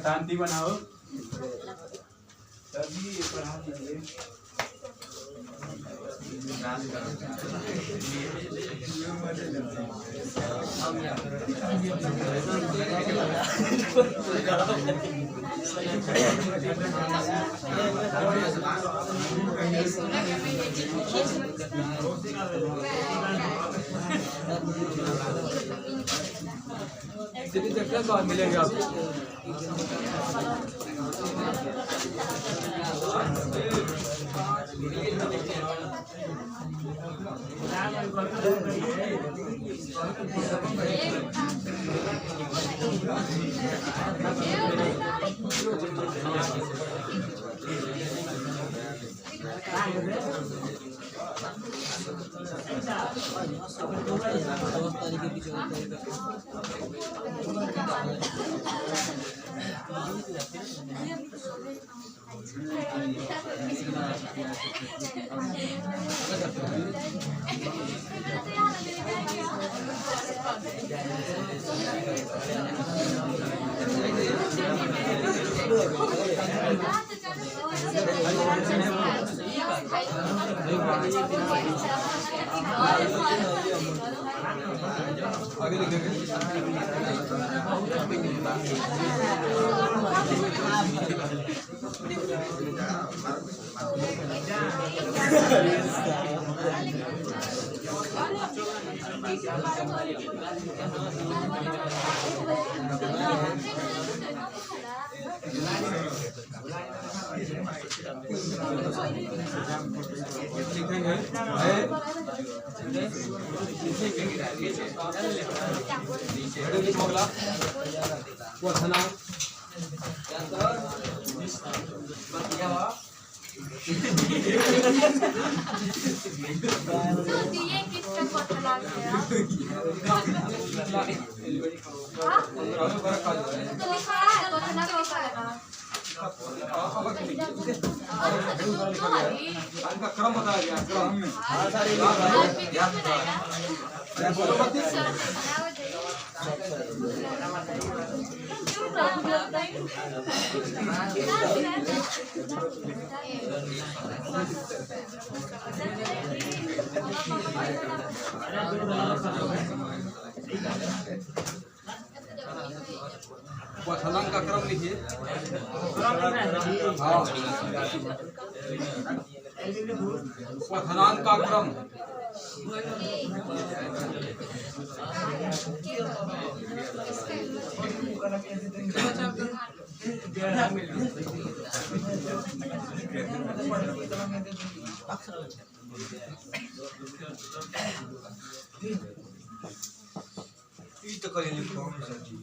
शांति बनाओ तभी पढ़ा दीजिए। कौन मिलेंगे आपको? आगे लिखेंगे। क्रम बताया गया क्वथनांक का क्रम लिखिए। क्वथनांक का क्रम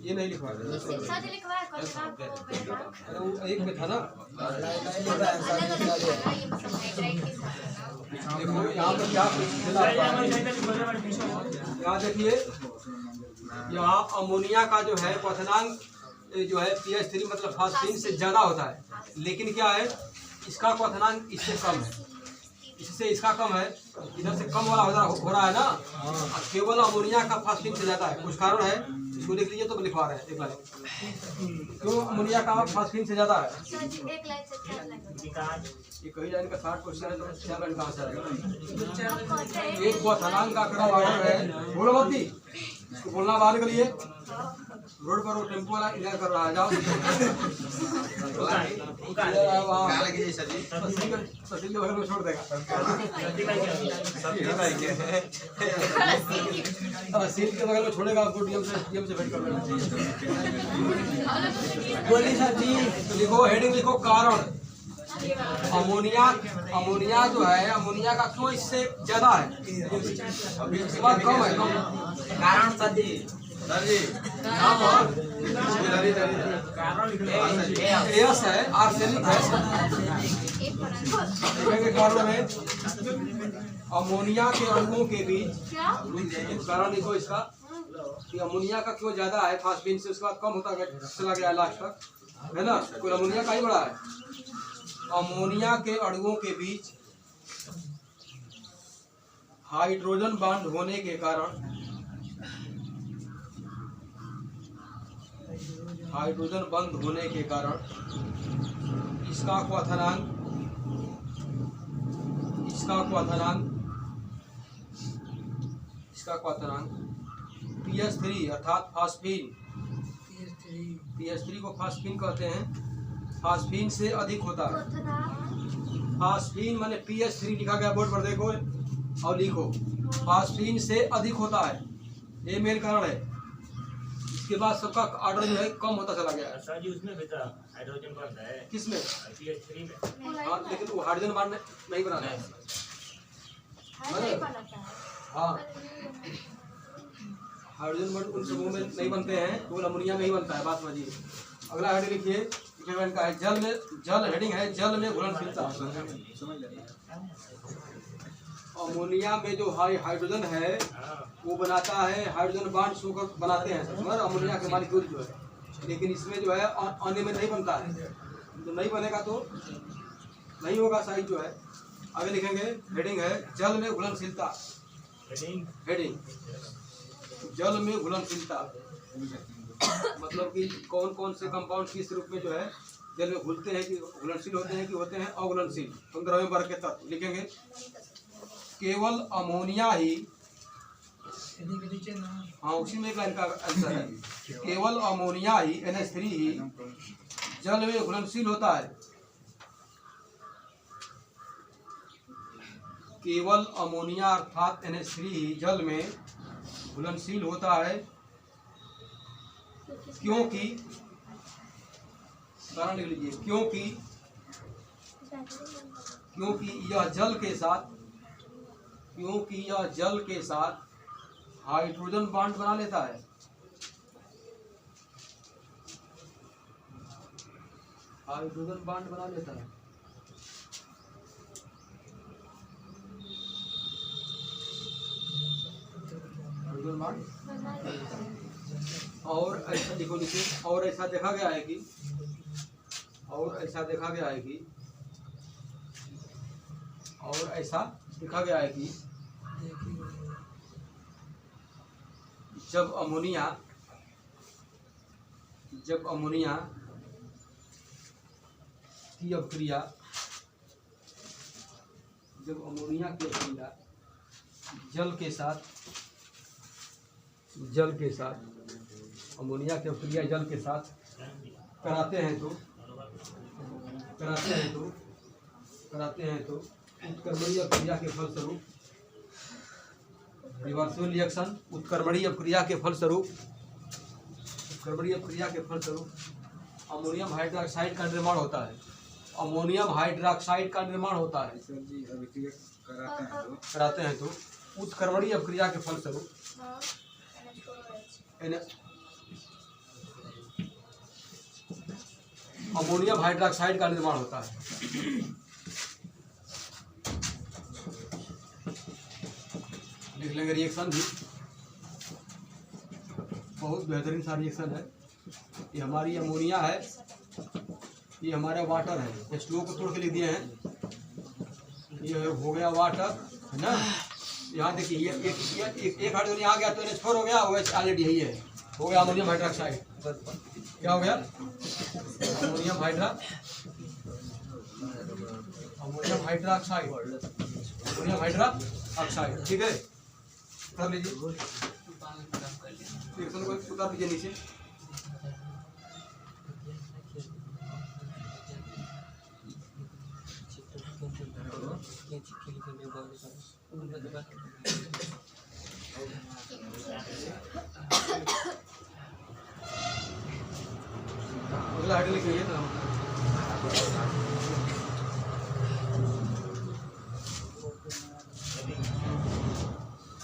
ये नहीं लिखवा एक में था ना। देखो यहाँ पर क्या यहाँ देखिए, यहाँ अमोनिया का जो है क्वथनांक जो है pH3 मतलब फास्फीन से ज्यादा होता है, लेकिन क्या है इसका क्वथनांक इससे कम है, इससे इसका कम है, इधर से कम वाला हो रहा है ना। केवल अमोनिया का फास्फीन से ज्यादा है, कुछ कारण है, इसको लिख लीजिए तो लिखवा रहे हैं एक लाइन। क्यों अमोनिया का फास्फीन से ज्यादा है? ये कही लाइन का 60 क्वेश्चन है तो 4 लाइन कहाँ से आएगा? एक क्वथनांक का क्रम ऑर्डर है, बोलो मत दी, इसको बोलना बाहर के लिए। रोड पर वो टेम्पो वाला इधर कर रहा है, जाओ सचिन के बगल में छोड़ देगा। सीट के बगल में छोड़ेगा आपको, डीएम से भेंट कर लेना। बोलिए सर जी। तो लिखो, हेडिंग लिखो कारण। अमोनिया जो है, अमोनिया का क्यों इससे ज्यादा है, इसके बाद कम है, कारण सर जी एस है, आर्सेनिक है। कारण है अमोनिया के अणुओं के बीच, कारण लिखो इसका कि अमोनिया का क्यों ज्यादा है फास्फीन से, उसके बाद कम होता चला गया लास्ट तक, है ना। कोई अमोनिया का ही बड़ा है। अमोनिया के अणुओं के बीच हाइड्रोजन बॉन्ड होने के कारण हाइड्रोजन बंद होने के कारण इसका क्वथनांक pH3 अर्थात फास्फीन, pH3 को फास्फीन कहते हैं, फास्फीन से अधिक होता है। फास्फीन माने pH3 लिखा गया बोर्ड पर, देखो और लिखो, फास्फीन से अधिक होता है, ये मेन कारण है। इसके बाद सबका ऑर्डर जो है कम होता चला गया है। सर जी उसमें भी तो हाइड्रोजन बॉन्ड है। किसमें? pH3 में। हाँ, लेकिन वो हाइड्रोजन बॉन्ड नहीं बनाना है। हाँ, हाइड्रोजन बॉन्ड उन समूह में नहीं बनते हैं, केवल अमोनिया में ही बनता है। बात समझिए। अगला हेडिंग लिखिए, का है जल हेडिंग है, जल में घुलनशीलता। अमोनिया में जो हाइड्रोजन है वो बनाता है, हाइड्रोजन बॉन्ड शोकर बनाते हैं अमोनिया के मॉलिक्यूल जो है, लेकिन इसमें जो है अन्य में नहीं बनता है। तो नहीं बनेगा तो नहीं होगा साइज जो है। आगे लिखेंगे, हेडिंग है जल में घुलनशीलता। हेडिंग जल में घुलनशीलता मतलब कि कौन कौन से कंपाउंड किस रूप में जो है जल में घुलते हैं, कि घुलनशील होते हैं कि होते हैं अघुलनशील। 15वें वर्ग के तत्व लिखेंगे, केवल अमोनिया ही, हाँ उसी में एक लाइन का आंसर है, केवल अमोनिया ही NH3 ही जल में घुलनशील होता है। केवल अमोनिया अर्थात NH3 ही जल में घुलनशील होता है, क्योंकि, कारण लिख लीजिए, क्योंकि यह जल के साथ हाइड्रोजन बॉन्ड बना लेता है। हाइड्रोजन बॉन्ड बना लेता है। हाइड्रोजन बॉन्ड और ऐसा लिखो नीचे, और ऐसा देखा गया है कि और ऐसा देखा गया है कि जब अमोनिया की अपक्रिया जल के साथ अमोनिया की अपक्रिया जल के साथ कराते हैं तो उत्क्रमणीय अपक्रिया के फलस्वरूप, रिवर्सिबल रिएक्शन, उत्क्रमणीय अपक्रिया के फलस्वरूप अमोनियम हाइड्रोक्साइड का निर्माण होता है। सर जी अभिक्रिया कराते हैं तो उत्क्रमणीय अपक्रिया के फलस्वरूप अमोनियम हाइड्रोक्साइड का निर्माण होता है। लिख लेंगे रिएक्शन भी, बहुत बेहतरीन सा रिएक्शन है। ये हमारी अमोनिया है, ये हमारा वाटर है। H2O को तोड़ के लिख दिए हैं, ये हो गया वाटर है ना। यहाँ देखिए ये एक हाइड्रोजन यहाँ गया तो NH4 हो गया, OH ऑलरेडी यही है, हो गया अमोनियम हाइड्रोक्साइड। क्या हो गया? Ammonium hydroxide. ठीक है, कर लीजिए, रिएक्शन को उतार दीजिए नीचे। अगला हेडिंग लिखिए ना,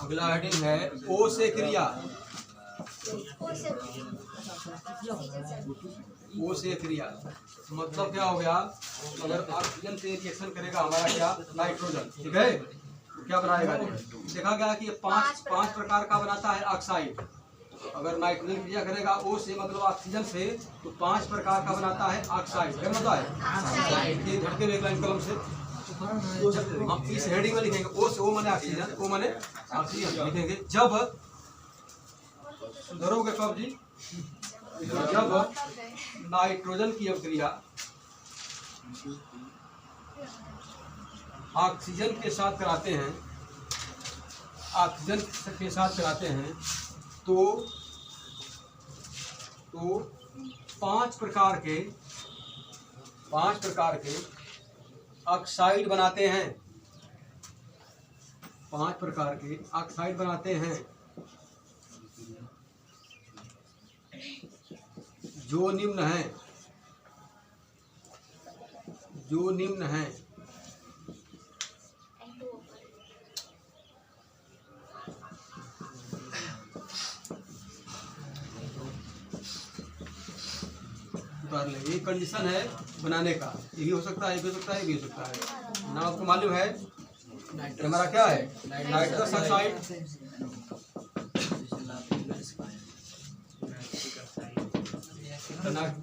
अगला हेडिंग है O से क्रिया। O से क्रिया मतलब क्या हो गया? अगर ऑक्सीजन से रिएक्शन करेगा हमारा क्या, नाइट्रोजन, ठीक है, तो क्या बनाएगा? देखा गया कि ये पांच प्रकार का बनाता है ऑक्साइड। अगर नाइट्रोजन क्रिया करेगा O से मतलब ऑक्सीजन से, तो 5 प्रकार का बनाता है ऑक्साइड। क्या बनता है? ये झटके में लाइन कलम से हम इस हेडिंग में लिखेंगे, O से O माने ऑक्सीजन, O माने ऑक्सीजन लिखेंगे। जब सुधरोगे कब जी? जब नाइट्रोजन की अभिक्रिया ऑक्सीजन के साथ कराते हैं, ऑक्सीजन के साथ कराते हैं तो पांच प्रकार के ऑक्साइड बनाते हैं, 5 प्रकार के ऑक्साइड बनाते हैं जो निम्न हैं उतार ले। ये कंडीशन है बनाने का, यही हो सकता है, ये भी हो सकता है, ये भी हो सकता है ना। आपको मालूम है हमारा क्या है, नाइट्रस ऑक्साइड,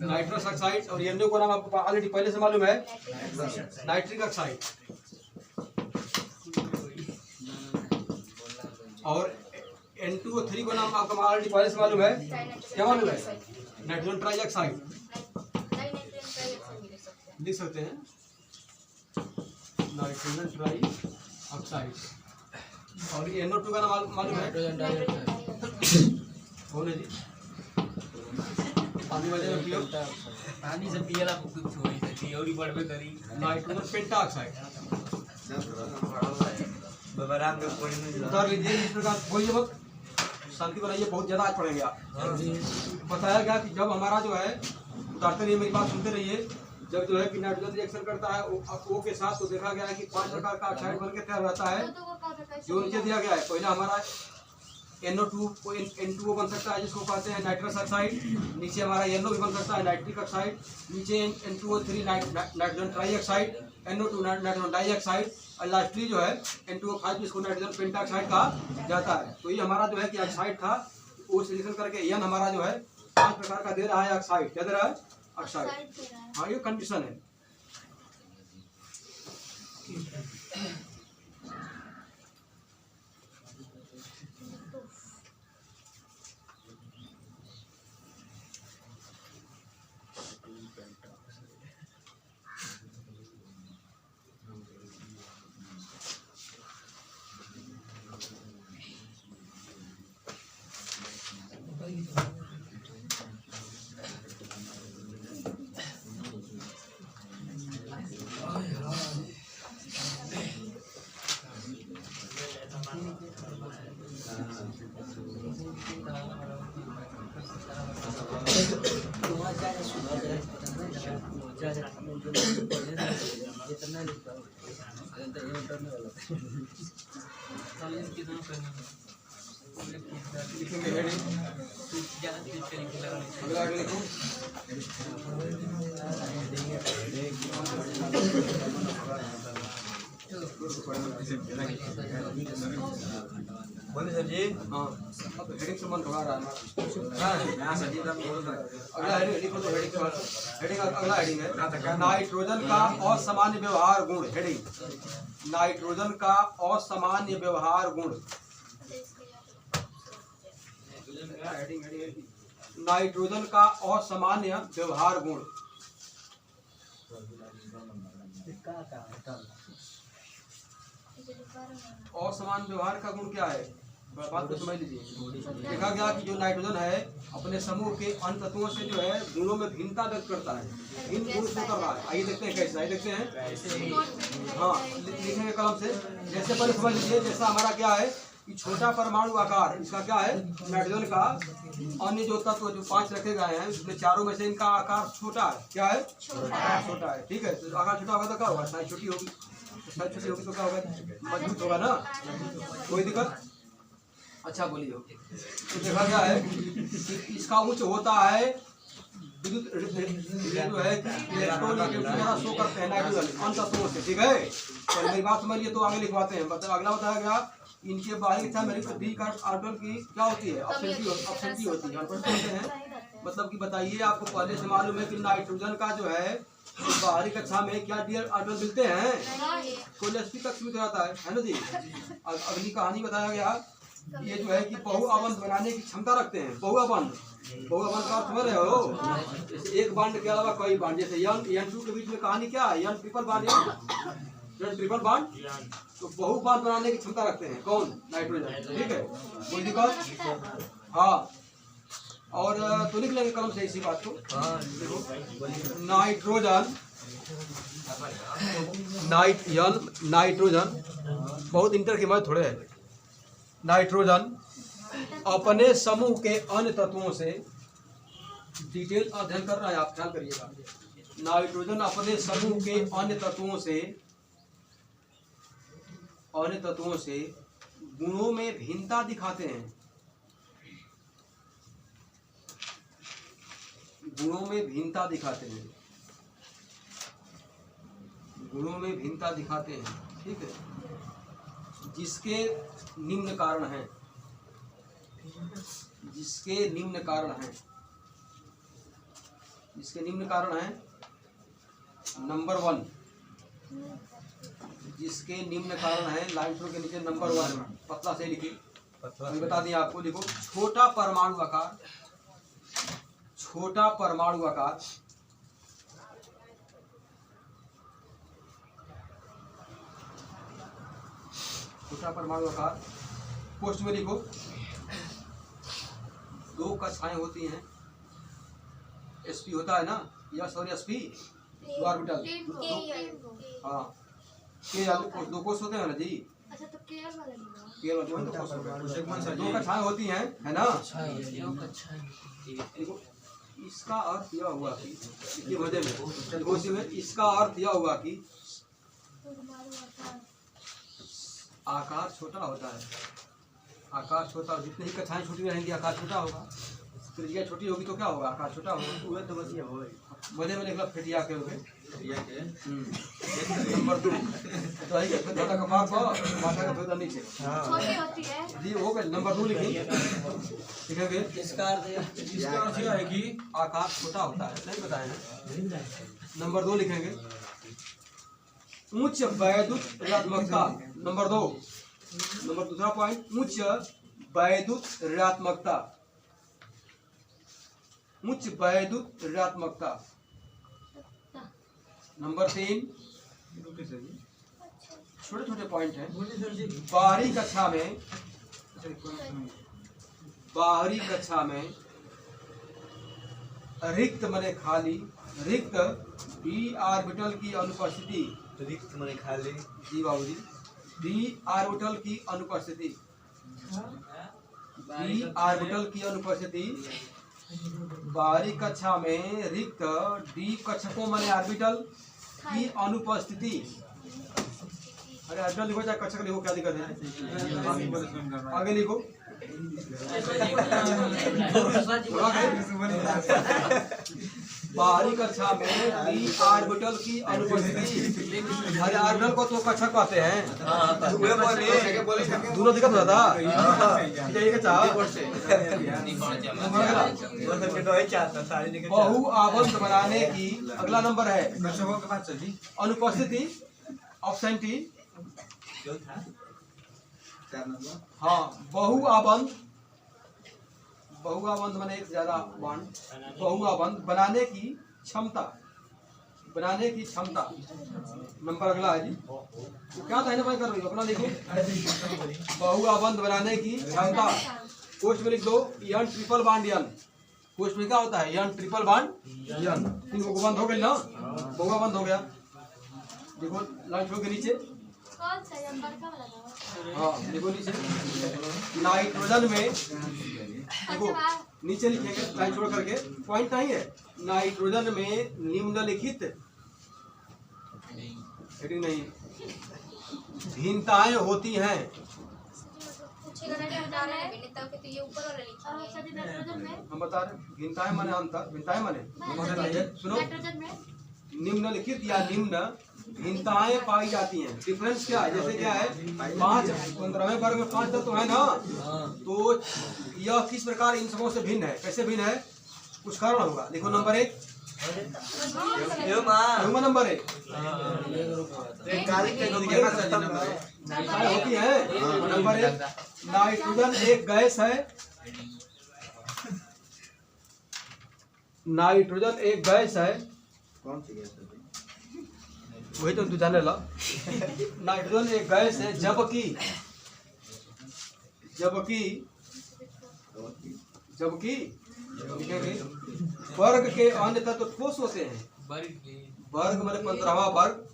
नाइट्रस ऑक्साइड, और NO को नाम आपको ऑलरेडी पहले से मालूम है, नाइट्रिक ऑक्साइड। और N2O3 को नाम आपको ऑलरेडी पहले से मालूम है, क्या मालूम है, नाइट्रोजन ट्राई ऑक्साइड लिख सकते हैं, नाइट्रोजन ट्राई ऑक्साइड। और NO2 का नाम मालूम है, कौन है जी, पानी वाले में पियो, पानी से पियला कुछ छोड़ी थी और बढ़बे करी। नाइट्रोजन पेंटा ऑक्साइड बबराम के कोई नहीं उतार लीजिए। इस प्रकार कोई जब शांति बनाइए, बहुत ज्यादा आज पड़ेंगे आप। बताया गया कि जब हमारा जो है, उतारते रहिए, मेरी बात सुनते रहिए, जब जो है कि नाइट्रोजन रिएक्शन करता है O के साथ, तो देखा गया है कि 5 प्रकार का ऑक्साइड बनकर तैयार होता है जो नीचे दिया गया है। पहला हमारा N2O बन सकता है जिसको कहते हैं नाइट्रस ऑक्साइड, नीचे हमारा NO भी बन सकता है नाइट्रिक ऑक्साइड, नीचे N2O3 nitrogen trioxide, NO2 nitrogen dioxide, और लास्टली जो है N2O5 जिसको नाइट्रोजन पेंटाऑक्साइड कहा जाता है। तो ये हमारा जो है कि ऑक्साइड था, वो सिलेक्शन करके N हमारा जो है 5 प्रकार का दे रहा है ऑक्साइड। क्या दे रहा है, ऑक्साइड। हाँ, ये कंडीशन है। बोले सर जी। हाँ, अब हेडिंग से मन भगा रहा है यहाँ सर जी हम बोल रहे हैं। अगला हेडिंग अगला हेडिंग है नाइट्रोजन का असामान्य व्यवहार गुण। हेडिंग, नाइट्रोजन का असामान्य व्यवहार गुण। नाइट्रोजन का असामान्य व्यवहार गुण। असामान्य व्यवहार का गुण क्या है, बात को समझ लीजिए। देखा गया कि जो नाइट्रोजन है अपने समूह के अन्य तत्वों से जो है गुणों में भिन्नता व्यक्त करता है, भिन्न गुण शो कर रहा है। आइए देखते हैं कैसे, आइए देखते हैं। हाँ, लिखेंगे कलम से। जैसे पहले समझ लीजिए, जैसा हमारा क्या है कि छोटा परमाणु आकार, इसका क्या है, नाइट्रोजन का अन्य जो तत्व जो 5 रखे गए हैं उसमें चारों में से इनका आकार छोटा है। क्या है, आकार छोटा है। ठीक है, तो आकार छोटा होगा तो क्या होगा, साइज छोटी होगी, साइज छोटी होगी तो क्या होगा, मजबूत होगा ना, कोई दिक्कत। अच्छा बोलिए। तो देखा गया है कि इसका उच्च होता है विद्युत जो है इलेक्ट्रॉन द्वारा शो करते हैं नाइट्रोजन अन्य तत्वों से। ठीक है, तो मेरी बात समझिए तो आगे लिखवाते हैं। मतलब अगला बताया गया इनके बाहरी डी ऑर्बिटल की क्या होती है, अपसेंटी होती है। बोलते हैं मतलब कि बताइए, आपको पहले से मालूम है कि नाइट्रोजन का जो है बाहरी कक्षा में क्या डी ऑर्बिटल मिलते हैं, कोलेस्ट्री तक सीमित रहता है ना जी। अगली कहानी बताया गया ये जो है कि बहुआबंध बनाने की क्षमता रखते हैं। बहुआबंध का अर्थ समझ रहे हो? जैसे एक बांड के अलावा कई बांड, जैसे N2 के बीच में कहानी क्या है? N ट्रिपल बांड, तो बहु बांध बनाने की क्षमता रखते हैं। कौन? नाइट्रोजन। ठीक है, कोई दिक्कत? हाँ, और तो लिख लेंगे कलम से इसी बात को। देखो, नाइट्रोजन बहुत इंटर की मदद थोड़े है। नाइट्रोजन अपने समूह के अन्य तत्वों से, डिटेल अध्ययन कर रहा है आप, ख्याल करिएगा। नाइट्रोजन अपने समूह के अन्य तत्वों से गुणों में भिन्नता दिखाते हैं। गुणों में भिन्नता दिखाते हैं। गुणों में भिन्नता दिखाते हैं। ठीक है, जिसके निम्न कारण हैं। जिसके निम्न कारण हैं। जिसके निम्न कारण हैं। नंबर 1, जिसके निम्न कारण है, लाइन के नीचे नंबर 1 पतला से लिखिए। मैं बता दिया आपको। देखो, छोटा परमाणु आकार, छोटा परमाणु आकार, छोटा परमाणु आकार। पोस्ट में लिखो, 2 कक्षाएं होती हैं। sp होता है ना, यस और sp ऑर्बिटल। हाँ, के 2 कोष होते हैं ना जी। अच्छा, तो केयर वाला दो कक्षाएं होती हैं, है ना? देखो, इसका अर्थ यह हुआ कि इसकी वजह में इसका अर्थ यह हुआ कि आकार छोटा होता है। आकार छोटा, जितनी ही कक्षाएं छोटी रहेंगी आकार छोटा होगा। त्रिज्या छोटी होगी तो क्या होगा? आकार छोटा होगा। तो वजह में लिखा फेटिया के हो गए। नंबर 2 तो है दादा का पाप माथा का फेदा नीचे छोटी होती है जी, हो गए। नंबर 2 लिखिए। लिखेंगे, इसका अर्थ यह है कि आकार छोटा होता है। नहीं बताए हैं। नंबर 2 लिखेंगे, उच्च वैद्युत ऋणात्मकता। नंबर 2, नंबर दूसरा पॉइंट, उच्च वैद्युत ऋणात्मकता। उच्च वैद्युत ऋणात्मकता। नंबर 3, छोटे छोटे पॉइंट हैं। बाहरी कक्षा में रिक्त मने खाली, रिक्त d ऑर्बिटल की अनुपस्थिति। रिक्त मने खाली जी बाबूजी, d ऑर्बिटल की अनुपस्थिति। d ऑर्बिटल की अनुपस्थिति। बाहरी कक्षा में रिक्त d कक्षकों माने ऑर्बिटल की अनुपस्थिति। अरे ऑर्बिटल लिखो चाहे कक्षक लिखो, क्या दिक्कत है? आगे लिखो। बाहरी कक्षा में d ऑर्बिटल की अनुपस्थिति। अरे ऑर्बिटल को तो कक्षक कहते हैं। दोनों दिक्कत होता था। बहुआबंध बनाने की, अगला नंबर है अनुपस्थिति, ऑब्सेंटी। हाँ, बहुआबंध माने एक ज्यादा बांड। बहुआबंध बनाने की क्षमता। बनाने की क्षमता। नंबर अगला है जी, तो क्या कहने पर कर रही हो? अपना लिखो, बहुआबंध बनाने की क्षमता। पोस्ट में लिख दो N triple bond N। Post में क्या होता है? N triple bond N। 3 को बंद हो गई ना, बहुआबंध हो गया। देखो लाइन छोड़ के नीचे। कौन सा नंबर का वाला? हाँ देखो नीचे, नाइट्रोजन में देखो नीचे लिखेंगे लाइन छोड़ करके, पॉइंट नहीं है। नाइट्रोजन में निम्नलिखित हेडिंग नहीं, भिन्नताएं होती हैं। हम बता रहे भिन्नताएं माने अंतर, भिन्नताएं माने सुनो, निम्नलिखित या निम्न भिन्नताएं पाई जाती हैं। डिफरेंस क्या है? जैसे क्या है, 5 15वें वर्ग में 5 तत्व है ना, तो यह किस प्रकार इन सबों से भिन्न है? कैसे भिन्न है? कुछ कारण होगा। देखो नंबर 1, क्यों नंबर है होती है नंबर एक। नाइट्रोजन एक गैस है, नाइट्रोजन एक गैस है। कौन सी गैस है? वही तो तू जाने ला। नाइट्रोजन एक गैस है, जबकि लिखेंगे वर्ग के अन्य तत्व ठोस होते हैं। वर्ग माने 15वां वर्ग,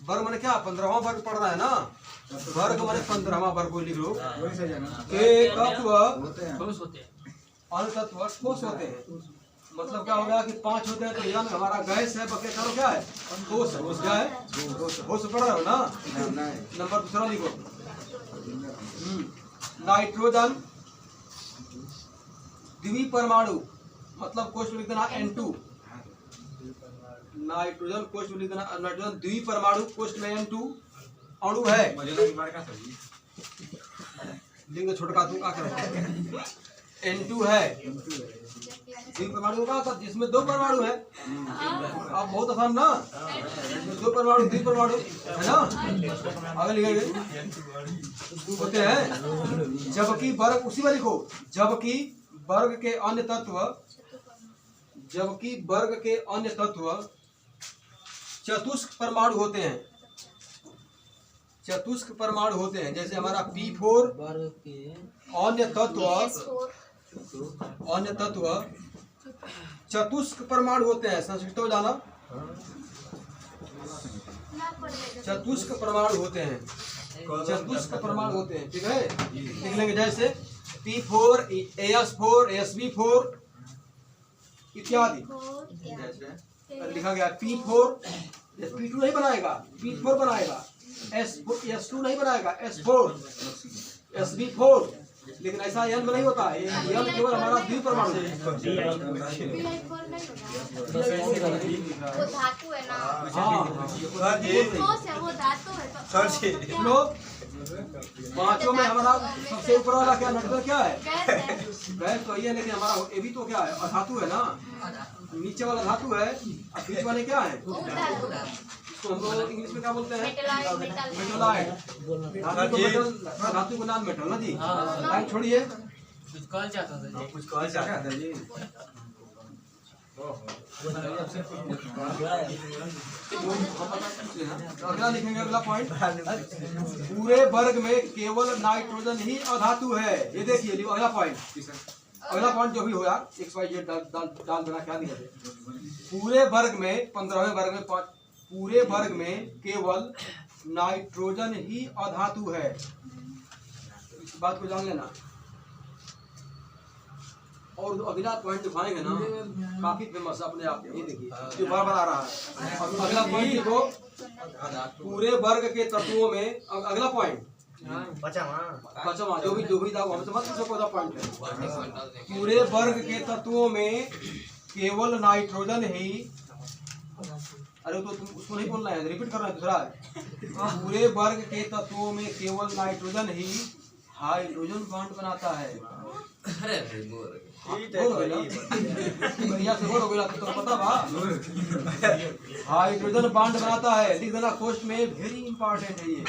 वर्ग माने क्या 15वां वर्ग पढ़ रहा है ना, वर्ग माने 15वां वर्ग को लिख लो। के तत्व अन्य तत्व ठोस होते हैं, मतलब क्या हो गया कि 5 होते हैं तो यानी हमारा गैस है, बके करो क्या है ठोस है, क्या है ठोस पढ़ रहे हो ना। नंबर दूसरा लिखो। नाइट्रोजन द्विपरमाणु, मतलब कोष्ठ में लिख देना N2। नाइट्रोजन कोष्ठ में लिख देना नाइट्रोजन द्विपरमाणु, कोष्ठ में N2 अणु है। लिंग छोटका तू क्या कर N2 है द्विपरमाणु का, जिसमें 2 परमाणु है। अब बहुत आसान ना, 2 परमाणु द्विपरमाणु है ना। आगे लिखेंगे होते हैं। जबकि वर्ग उसी में लिखो, जबकि वर्ग के अन्य तत्व चतुष्क परमाणु होते हैं। चतुष्क परमाणु होते हैं, जैसे हमारा P4 अन्य तत्व चतुष्क परमाणु होते हैं। संस्कृत में जाना, चतुष्क परमाणु होते हैं, चतुष्क परमाणु होते हैं, ठीक है। लिख लेंगे जैसे P4 AS4 AsB4 इत्यादि। लिखा गया P4 P2 नहीं बनाएगा, P4 बनाएगा, S2 नहीं बनाएगा, S4 SB4, लेकिन ऐसा यन में नहीं होता है। यन केवल हमारा द्विपरमाणु है। वो धातु है ना, हाँ ठोस है, वो धातु है। लो, पांचों में हमारा सबसे ऊपर वाला क्या नाइट्रोजन क्या है? गैस है। गैस तो ये, लेकिन हमारा ये भी तो क्या है अधातु है ना। नीचे वाला धातु है और बीच वाले क्या है? वो धातु है। तो हम लोग इंग्लिश में क्या बोलते हैं? मेटलाइट। मेटलाइट। धातु को नाम मेटल ना जी। लाइन छोड़िए। कुछ कॉल चाहता था जी। कुछ कॉल चाहता था जी। अगला लिखेंगे, अगला पॉइंट। पूरे वर्ग में केवल नाइट्रोजन ही अधातु है। ये देखिए अगला पॉइंट, अगला पॉइंट जो भी हो यार XYZ डाल देना, क्या दिक्कत है। पूरे वर्ग में 15वें वर्ग में पूरे वर्ग में केवल नाइट्रोजन ही अधातु है। इस बात को जान लेना। और जो अगला पॉइंट दिखाएंगे ना, काफी फेमस है अपने आप में। ये देखिए जो बार बार आ रहा है। और अगला पॉइंट देखो, पूरे वर्ग के तत्वों में, अगला पॉइंट जो भी हम समझ सको पॉइंट है। पूरे वर्ग के तत्वों में केवल नाइट्रोजन ही, अरे तो तुम उसको नहीं बोलना है, रिपीट करना है दूसरा। पूरे वर्ग के तत्वों में केवल नाइट्रोजन ही हाइड्रोजन बॉन्ड बनाता है। बढ़िया से बोलो, तो पता बा हाइड्रोजन बॉन्ड बनाता है। लिख देना कोष्ठ में, वेरी इंपॉर्टेंट है ये।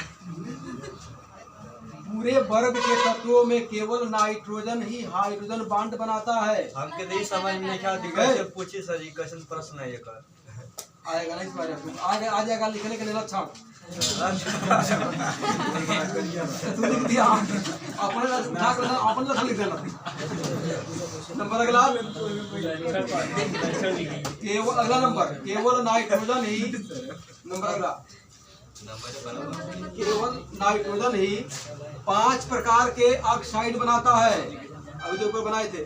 पूरे वर्ग के तत्वों में केवल नाइट्रोजन ही हाइड्रोजन बॉन्ड बनाता है। हमके नहीं समझ में क्या दिक्कत है, पूछिए सर जी कैसे प्रश्न है ये कर आएगा नहीं इस बार आ जाएगा लिखने के लिए अच्छा। तू लिख दिया अपने लिख देना। नंबर अगला, केवल अगला नंबर केवल नाइट्रोजन ही, नंबर अगला केवल नाइट्रोजन ही 5 प्रकार के ऑक्साइड बनाता है। अभी जो ऊपर बनाए थे,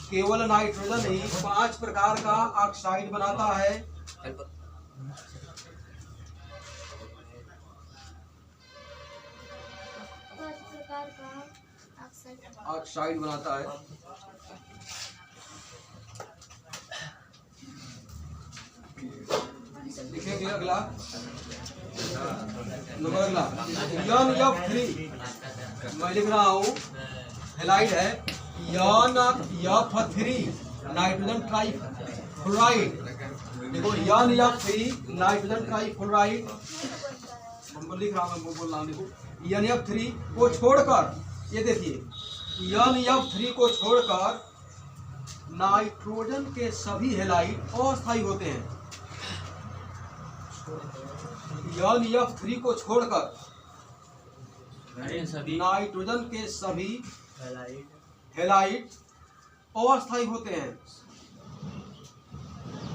केवल नाइट्रोजन ही 5 प्रकार का ऑक्साइड बनाता है। ऑक्साइड बनाता है। लिखेंगे अगला नंबर, अगला NF3 मैं लिख रहा हूँ, हेलाइड है NF3 नाइट्रोजन ट्राइफ्लोराइड। देखो NF3 नाइट्रोजन ट्राइफ्लोराइड, हम लिख रहा हूँ, बोल रहा हूँ, देखो NF3 को छोड़कर, ये देखिए NF3 को छोड़कर नाइट्रोजन के सभी हैलाइड अस्थायी होते हैं। NF3 को छोड़कर नाइट्रोजन के सभी हैलाइड अस्थायी होते हैं,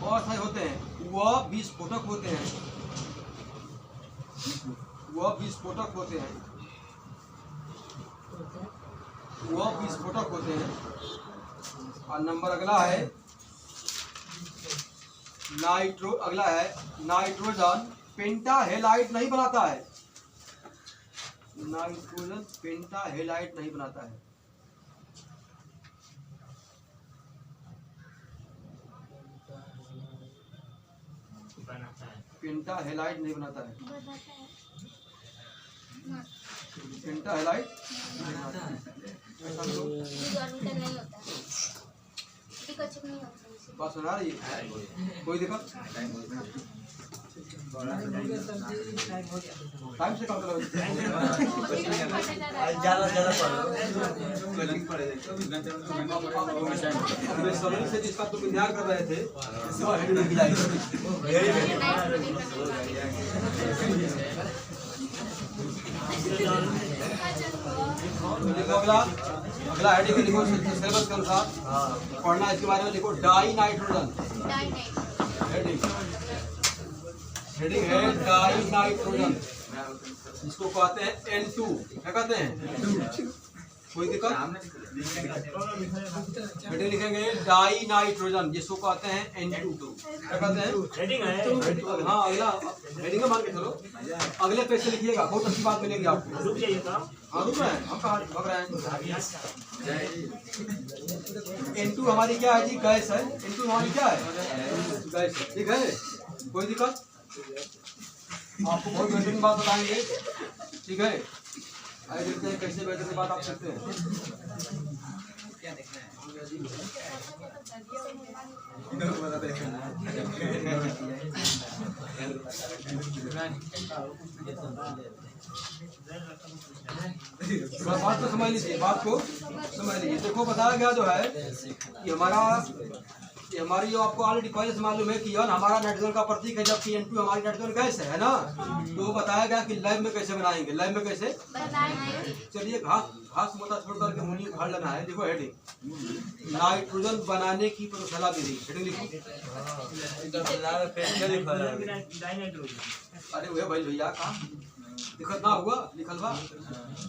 अस्थायी होते हैं। वह विस्फोटक होते हैं, वह विस्फोटक होते हैं, वह विस्फोटक होते हैं। और नंबर अगला है अगला है नाइट्रोजन पेंटाहेलाइड नहीं बनाता है, नाइट्रोजन पेंटाहेलाइड नहीं बनाता है। बनाता है। पेंटाहेलाइड नहीं बनाता है, बताता है पेंटाहेलाइड नहीं बनाता है। ऐसा तो ऑर्बिटल नहीं होता है, टिकट नहीं होता है। बात सुना रही है? कोई दिक्कत? टाइम से काम करो। ज़्यादा समय से जिसका तुम इंतजार कर रहे थे, अगला अगला हेडिंग लिखो सिलेबस के अनुसार पढ़ना, इसके बारे में लिखो डाई नाइट्रोजन। हेडिंग है डाई नाइट्रोजन, इसको कहते हैं N2। क्या कहते हैं? कोई दिक्कत? हेडिंग लिखेंगे डाई नाइट्रोजन, जिसको कहते हैं N2। क्या कहते हैं? हेडिंग है। हाँ अगला हेडिंग मान के चलो, अगले पेज से लिखिएगा, बहुत अच्छी बात मिलेगी आपको। रुक जाइए साहब। हाँ रुक रहे हैं, हम कहाँ भाग रहे हैं? N2 हमारी क्या है जी? गैस है। N2 हमारी क्या है? गैस है। ठीक है, कोई दिक्कत? आपको बहुत बेहतरीन बात बताएंगे, ठीक है? आइए देखते हैं कैसे बेहतरीन बात आप सीखते हैं। बात को समझ लीजिए, बात को समझ लीजिए। देखो बताया गया जो है कि हमारी जो आपको ऑलरेडी पहले से मालूम है कि हमारा नाइट्रोजन का प्रतीक है, जबकि N2 हमारी नाइट्रोजन गैस है ना। तो बताया गया कि लैब में कैसे बनाएंगे, लैब में कैसे। चलिए घास मोटा छोड़ करके मुनि उखाड़ लेना है। देखो हेडिंग नाइट्रोजन बनाने की प्रयोगशाला विधि, हेडिंग लिखो। अरे वह भाई भैया काम दिक्कत ना हुआ, लिखल बा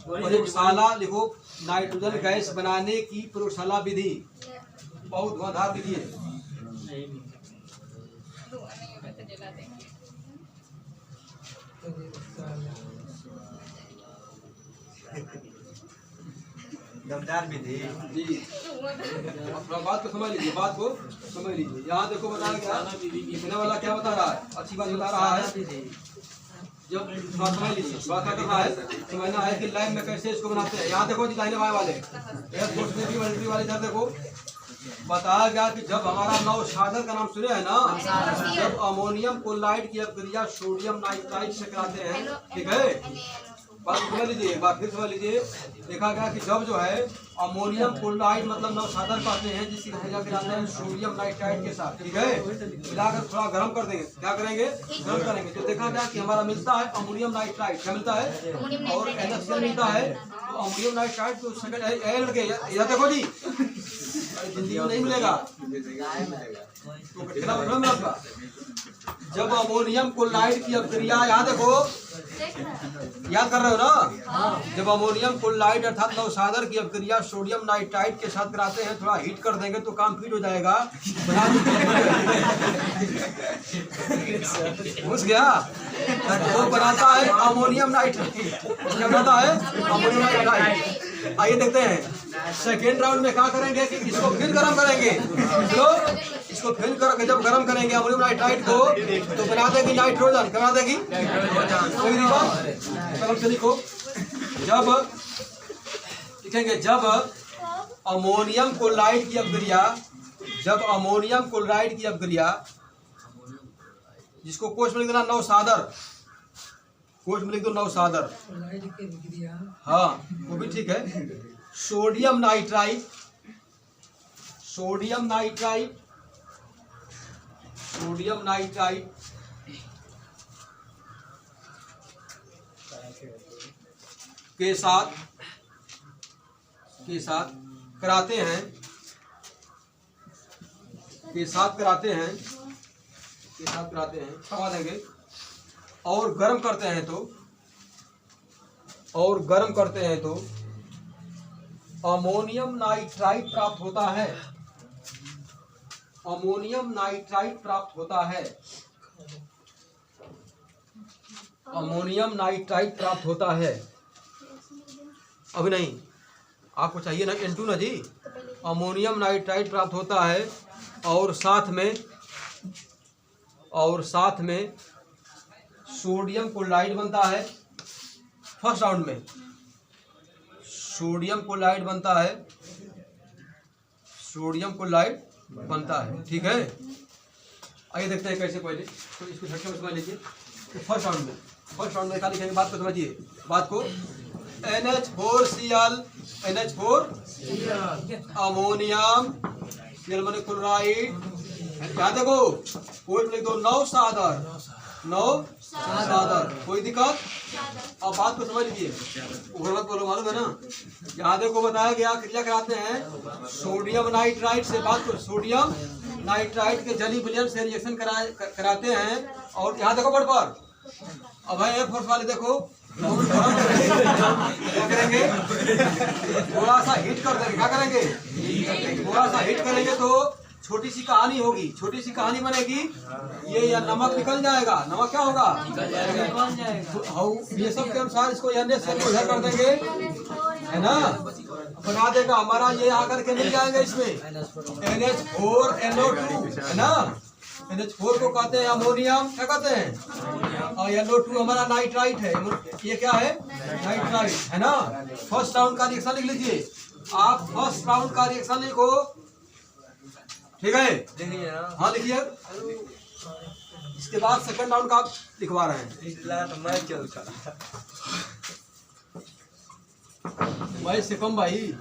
प्रयोगशाला लिखो। नाइट्रोजन गैस बनाने की प्रयोगशाला विधि बहुत धुआंधार विधि है। दमदार विधि जी, अपना बात को समझ लीजिए, बात को समझ लीजिए। यहाँ देखो बताया गया, लिखने वाला क्या बता रहा है, अच्छी बात बता रहा है। जब बात समझ लीजिए, बात क्या करना है, समझना है कि लाइन में कैसे इसको बनाते हैं। यहाँ देखो जी दाहिने बाएं वाले वाले इधर देखो, बताया गया कि जब हमारा नौशादर का नाम सुने हैं ना, जब अमोनियम क्लोराइड की अभिक्रिया सोडियम नाइट्राइड से कराते हैं, ठीक है। बात समझ लीजिए, एक बार फिर समझ लीजिए। देखा गया कि जब जो है अमोनियम क्लोराइड मतलब नौशादर कहते हैं, जिसकी अभिक्रिया कराते हैं सोडियम नाइट्राइड के साथ, ठीक है। मिलाकर थोड़ा गर्म कर देंगे, क्या करेंगे, गर्म करेंगे। तो देखा गया कि हमारा मिलता है अमोनियम नाइट्राइड, क्या मिलता है, और NaCl मिलता है। तो अमोनियम नाइट्राइड तो सेकंड देखो जी, हिंदी में नहीं मिलेगा तो कितना मतलब आपका। जब अमोनियम क्लोराइड की अभिक्रिया, यहाँ देखो याद कर रहे हो ना, जब अमोनियम क्लोराइड अर्थात नौशादर की अभिक्रिया सोडियम नाइट्राइड के साथ कराते हैं, थोड़ा हीट कर देंगे तो काम फिट हो जाएगा। घुस गया तो बनाता है अमोनियम नाइट्राइड, क्या बनाता है अमोनियम नाइट्राइड। आइए देखते हैं सेकेंड राउंड में क्या करेंगे कि इसको फिर गर्म करेंगे। तो इसको फिर करके जब गर्म करेंगे अमोनियम नाइट्राइड को, तो बना देगी नाइट्रोजन, बना देगी। कोई कलम से लिखो, जब लिखेंगे जब अमोनियम क्लोराइड की अभिक्रिया, जब अमोनियम क्लोराइड की अभिक्रिया जिसको कोश में लिख देना नौसादर, कोश में लिख दो नौसादर। हाँ वो भी ठीक है। Sodium nitrite, sodium nitrite, sodium nitrite के साथ कराते हैं, के साथ कराते हैं, क्षमा देंगे। और गर्म करते हैं तो, और गर्म करते हैं तो अमोनियम नाइट्राइट प्राप्त होता है, अमोनियम नाइट्राइट प्राप्त होता है, अमोनियम नाइट्राइट प्राप्त होता है। अभी नहीं, आपको चाहिए ना N2 ना जी। अमोनियम नाइट्राइट प्राप्त होता है और साथ में सोडियम क्लोराइड बनता है। फर्स्ट राउंड में सोडियम क्लोराइड बनता है, सोडियम क्लोराइड बनता है, ठीक है। आइए देखते हैं कैसे। पहले तो इसको झटके में समझ लीजिए। तो फर्स्ट राउंड में क्या लिखेंगे, बात को समझिए, बात को। NH4Cl, अमोनियम, Cl माने क्लोराइड। क्या देखो कोई लिख दो नौसादर, नौसादर, कोई दिक्कत। अब बात को समझ लीजिए, उधर मत बोलो, मालूम है ना। यहाँ देखो बताया गया क्रिया कराते हैं सोडियम नाइट्राइट से, बात को सोडियम नाइट्राइट के जली विलयन से रिएक्शन कराते हैं। और यहाँ देखो बोर्ड पर, अब है एयर फोर्स वाले देखो क्या करेंगे, थोड़ा सा हिट कर देंगे। क्या करेंगे, थोड़ा सा हिट करेंगे तो छोटी सी कहानी होगी, छोटी सी कहानी बनेगी। ये या नमक निकल जाएगा, नमक क्या होगा, निकल जाएगा। ये सब के अनुसार इसको NH से उधर कर देंगे, है ना, बना देगा हमारा। ये आकर के मिल जाएंगे इसमें NH4NO2, है ना। NH4 को कहते हैं अमोनियम, क्या कहते हैं, और NO2 हमारा नाइट्राइट है। ये क्या है, नाइट्राइट, है ना। फर्स्ट राउंड का रिएक्शन लिख लीजिए आप, फर्स्ट राउंड का रिएक्शन लिखो, ठीक है। देखिए हाँ लिखिए। इसके बाद सेकंड राउंड का लिखवा रहे हैं। भाई से कम भाई,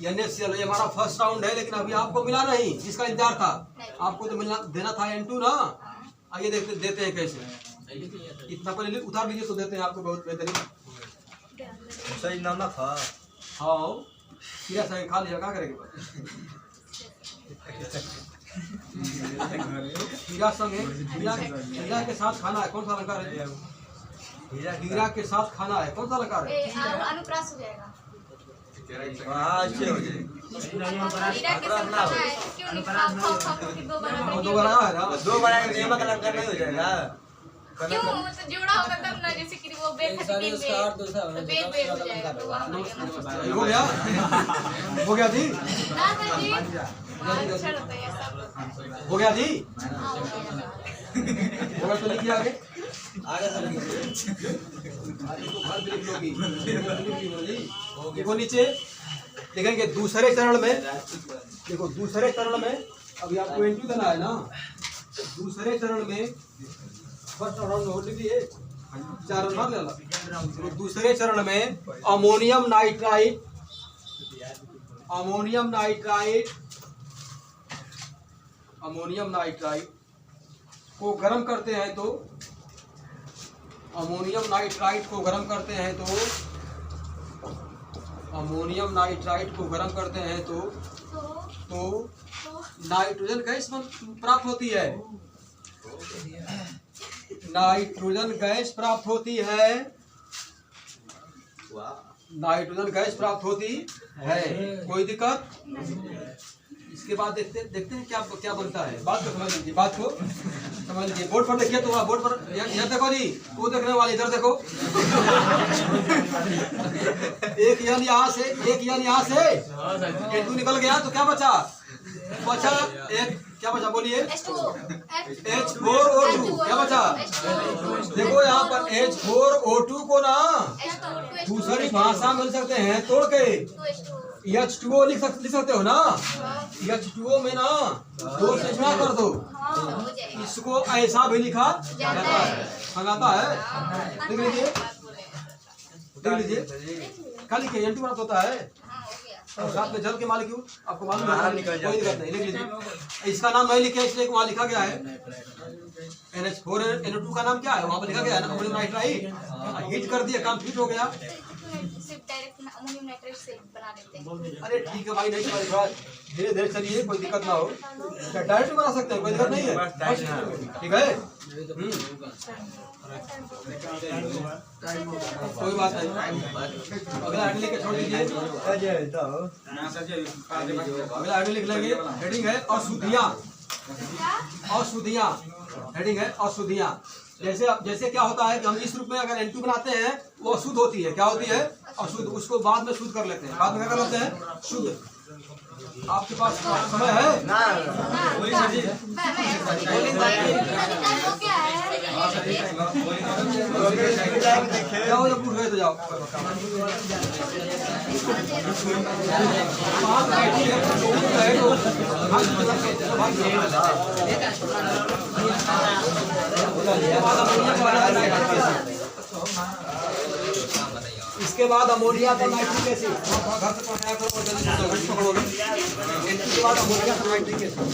NaCl ये हमारा फर्स्ट राउंड है, लेकिन अभी आपको मिला नहीं, जिसका इंतजार था। आपको तो मिलना देना था N2 ना। आइए देते हैं कैसे। इतना पहले उतार लीजिए तो देते हैं आपको, बहुत बेहतरीन। सही नमक है। हाँ खीरा संगे खा लिया, क्या करेंगे। खीरा संगे, खीरा के साथ खाना है, कौन सा अलंकार है, खीरा के साथ खाना है, कौन सा अलंकार है, अनुप्रास हो जाएगा। अच्छे हो हीरा के साथ खाना है, क्यों नहीं, दो बार दो बार आया है ना, दो बार नमक अलंकार नहीं हो जाएगा। क्यों, तो जोड़ा होगा तब ना, जैसे कि वो बेल खट्टी बेल हो जाएगा तो हो गया, हो गया जी, दादाजी अच्छा रहता है सब, हो गया जी, हाँ, हो गया। हो गया तो लिखिए आगे। देखो नीचे लिखेंगे दूसरे चरण में, देखो दूसरे चरण में अभी आपको N2 देना है ना। दूसरे चरण में फर्स्ट राउंड में लिखिए, 4 रन मार लेना। दूसरे चरण में ammonium nitrite, ammonium nitrite, ammonium nitrite को गर्म करते हैं तो, अमोनियम नाइट्राइट को गर्म करते हैं तो, अमोनियम नाइट्राइट को गर्म करते हैं तो नाइट्रोजन गैस प्राप्त होती है, नाइट्रोजन गैस प्राप्त होती है, नाइट्रोजन गैस प्राप्त होती है। कोई दिक्कत। इसके बाद देखते हैं क्या बनता है। बात को समझ लीजिए, बात को समझ लीजिए। बोर्ड पर देखिए, तो बोर्ड पर यहाँ देखो जी, वो देखने वाले इधर देखो। एक यान यहाँ से, एक यान यहाँ से N2 निकल गया तो क्या बचा, एक क्या बचा बोलिए, H4O2, क्या बचा। देखो यहाँ पर H4O2 को ना दूसरी भाषा मिल सकते हैं तोड़ के, H2O लिख सकते हो ना। H2O में ना 2 से गुणा कर दो, हाँ हो जाएगा इसको ऐसा भी लिखा जाता है। संगाता है। हाँ, देख लीजिए, बात बोले। देख लीजिए, खाली के N2 प्राप्त होता है हाँ हो गया। और साथ में जल के मालिक्यूल आपको मालूम है, बाहर निकल कोई दिक्कत नहीं। लिख लीजिए, इसका नाम नहीं लिखा इसलिए वहाँ लिखा गया है NH4 NO2 का नाम क्या है वहाँ पर लिखा गया है ना, अमोनियम नाइट्राइड। हीट कर दिया, काम फिट हो गया। सिर्फ डायरेक्ट अमोनियम नाइट्रेट से बना देते हैं। अरे ठीक है भाई, नहीं तुम्हारी बात, धीरे धीरे चलिए, कोई दिक्कत ना हो। डायरेक्ट बना सकते हैं, कोई दिक्कत नहीं है, ठीक है। कोई बात नहीं, अगला आइटम लेके छोड़ दीजिए। अगला आइटम लिख लेंगे, हेडिंग है अशुद्धियाँ। अशुद्धियाँ हेडिंग है अशुद्धियाँ। जैसे जैसे क्या होता है कि हम इस रूप में अगर N2 बनाते हैं वो अशुद्ध होती है। क्या होती है? अशुद्ध। उसको बाद में शुद्ध कर लेते हैं। बाद में क्या कर लेते हैं? शुद्ध। आपके पास समय है ना बोलिए सर जी। जाओ जब पूछ गए तो जाओ। इसके बाद अमोनिया का नाइट्रिक एसिड, घर से पढ़ाया करो और जल्दी पकड़ोगे। इसके बाद अमोनिया का नाइट्रिक एसिड